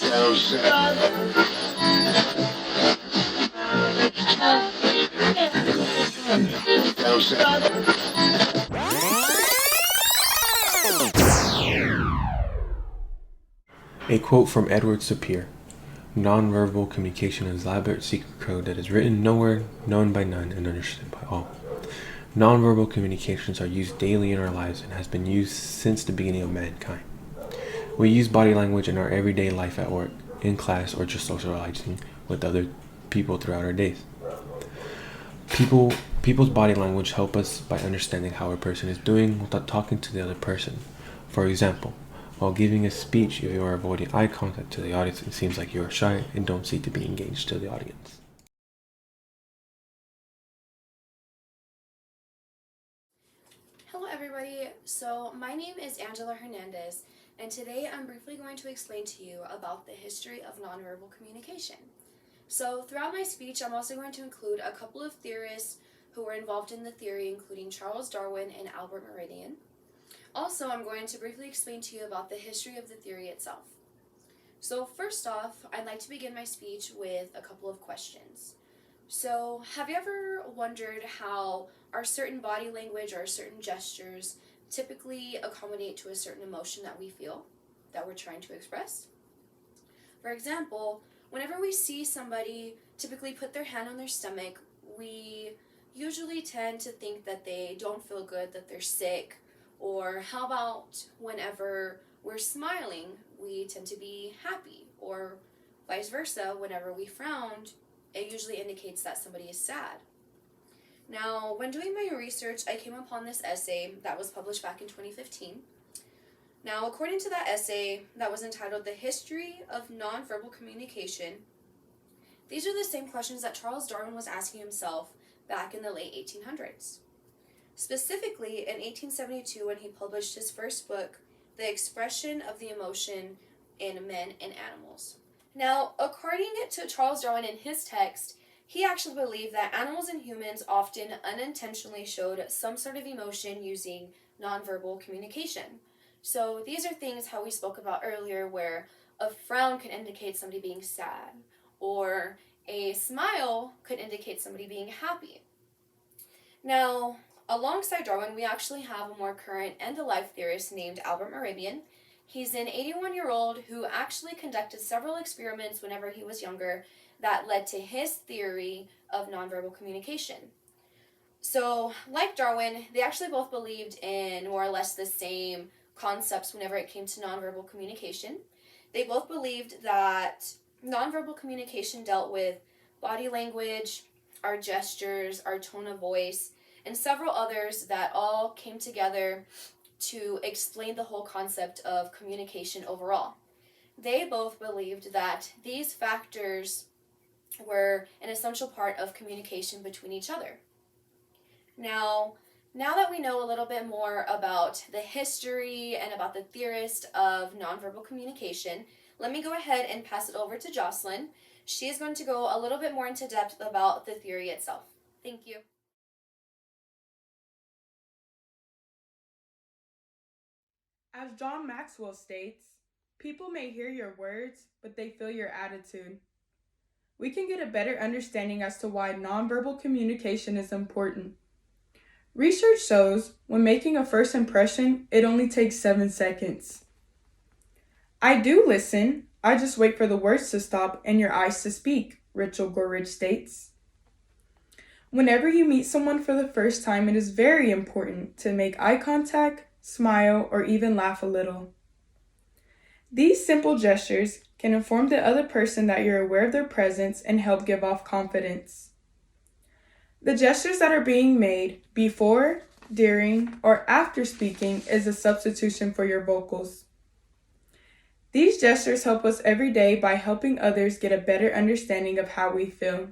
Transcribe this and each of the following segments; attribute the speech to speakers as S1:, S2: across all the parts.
S1: A quote from Edward Sapir: "Nonverbal communication is elaborate secret code that is written nowhere, known by none, and understood by all." Nonverbal communications are used daily in our lives and has been used since the beginning of mankind. We use body language in our everyday life at work, in class, or just socializing with other people throughout our days. People's body language help us by understanding how a person is doing without talking to the other person. For example, while giving a speech, if you are avoiding eye contact to the audience, it seems like you are shy and don't seem to be engaged to the audience.
S2: Hello everybody, so my name is Angela Hernandez, and today I'm briefly going to explain to you about the history of nonverbal communication. So throughout my speech, I'm also going to include a couple of theorists who were involved in the theory, including Charles Darwin and Albert Meridian. Also, I'm going to briefly explain to you about the history of the theory itself. So first off, I'd like to begin my speech with a couple of questions. So, have you ever wondered how our certain body language or certain gestures typically accommodate to a certain emotion that we feel, that we're trying to express? For example, whenever we see somebody typically put their hand on their stomach, we usually tend to think that they don't feel good, that they're sick. Or how about whenever we're smiling, we tend to be happy, or vice versa, whenever we frown, it usually indicates that somebody is sad. Now, when doing my research, I came upon this essay that was published back in 2015. Now, according to that essay that was entitled "The History of Nonverbal Communication," these are the same questions that Charles Darwin was asking himself back in the late 1800s. Specifically, in 1872, when he published his first book, The Expression of the Emotion in Men and Animals. Now, according to Charles Darwin in his text, he actually believed that animals and humans often unintentionally showed some sort of emotion using nonverbal communication. So these are things how we spoke about earlier, where a frown can indicate somebody being sad, or a smile could indicate somebody being happy. Now, alongside Darwin, we actually have a more current and alive theorist named Albert Meridian. He's an 81-year-old who actually conducted several experiments whenever he was younger that led to his theory of nonverbal communication. So, like Darwin, they actually both believed in more or less the same concepts whenever it came to nonverbal communication. They both believed that nonverbal communication dealt with body language, our gestures, our tone of voice, and several others that all came together to explain the whole concept of communication overall. They both believed that these factors were an essential part of communication between each other. Now that we know a little bit more about the history and about the theorist of nonverbal communication, let me go ahead and pass it over to Jocelyn. She is going to go a little bit more into depth about the theory itself. Thank you.
S3: As John Maxwell states, people may hear your words, but they feel your attitude. We can get a better understanding as to why nonverbal communication is important. Research shows when making a first impression, it only takes 7 seconds. I do listen, I just wait for the words to stop and your eyes to speak, Rachel Gorridge states. Whenever you meet someone for the first time, it is very important to make eye contact, smile, or even laugh a little. These simple gestures can inform the other person that you're aware of their presence and help give off confidence. The gestures that are being made before, during, or after speaking is a substitution for your vocals. These gestures help us every day by helping others get a better understanding of how we feel.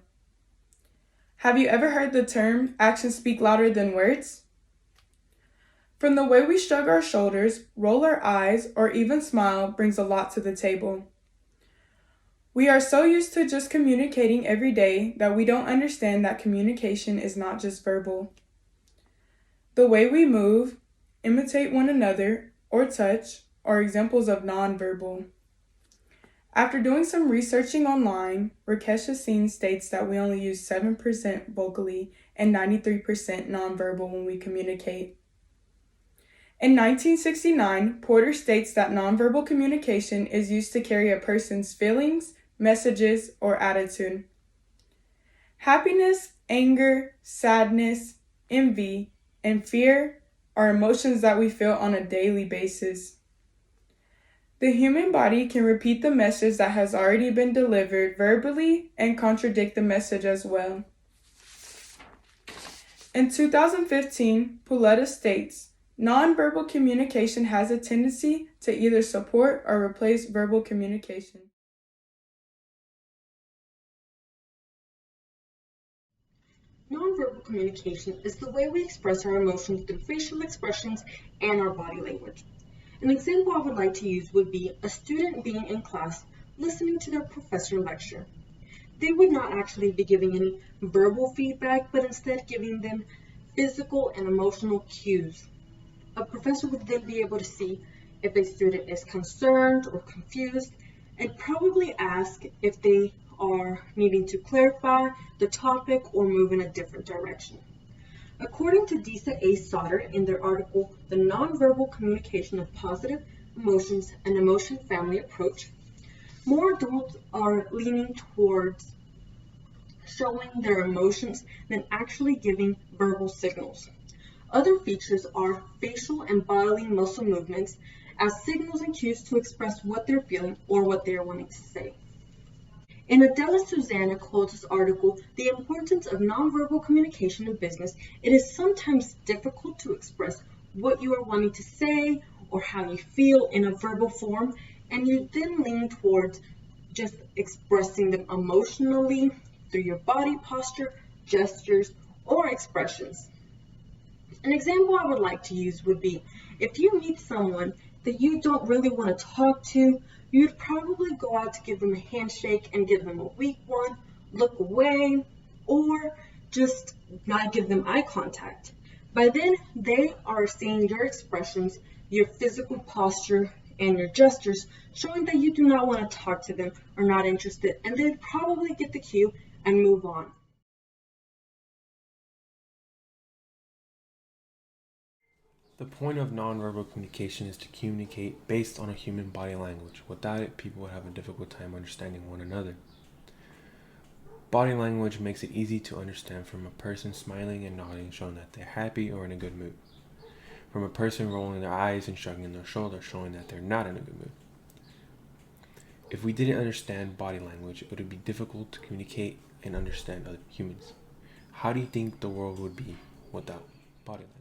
S3: Have you ever heard the term "actions speak louder than words"? From the way we shrug our shoulders, roll our eyes, or even smile brings a lot to the table. We are so used to just communicating every day that we don't understand that communication is not just verbal. The way we move, imitate one another, or touch are examples of nonverbal. After doing some researching online, Rakesh Singh states that we only use 7% vocally and 93% nonverbal when we communicate. In 1969, Porter states that nonverbal communication is used to carry a person's feelings, messages, or attitude. Happiness, anger, sadness, envy, and fear are emotions that we feel on a daily basis. The human body can repeat the message that has already been delivered verbally and contradict the message as well. In 2015, Puletta states, nonverbal communication has a tendency to either support or replace verbal communication.
S4: Nonverbal communication is the way we express our emotions through facial expressions and our body language. An example I would like to use would be a student being in class listening to their professor lecture. They would not actually be giving any verbal feedback, but instead giving them physical and emotional cues. A professor would then be able to see if a student is concerned or confused and probably ask if they are needing to clarify the topic or move in a different direction. According to Disa A. Sauter in their article, The Nonverbal Communication of Positive Emotions and Emotion Family Approach, more adults are leaning towards showing their emotions than actually giving verbal signals. Other features are facial and bodily muscle movements as signals and cues to express what they're feeling or what they are wanting to say. In Adela Susanna Colt's article, The Importance of Nonverbal Communication in Business, it is sometimes difficult to express what you are wanting to say or how you feel in a verbal form, and you then lean towards just expressing them emotionally through your body posture, gestures, or expressions. An example I would like to use would be if you meet someone that you don't really want to talk to, you'd probably go out to give them a handshake and give them a weak one, look away, or just not give them eye contact. By then, they are seeing your expressions, your physical posture, and your gestures, showing that you do not want to talk to them or not interested, and they'd probably get the cue and move on.
S1: The point of nonverbal communication is to communicate based on a human body language. Without it, people would have a difficult time understanding one another. Body language makes it easy to understand from a person smiling and nodding, showing that they're happy or in a good mood. From a person rolling their eyes and shrugging their shoulders, showing that they're not in a good mood. If we didn't understand body language, it would be difficult to communicate and understand other humans. How do you think the world would be without body language?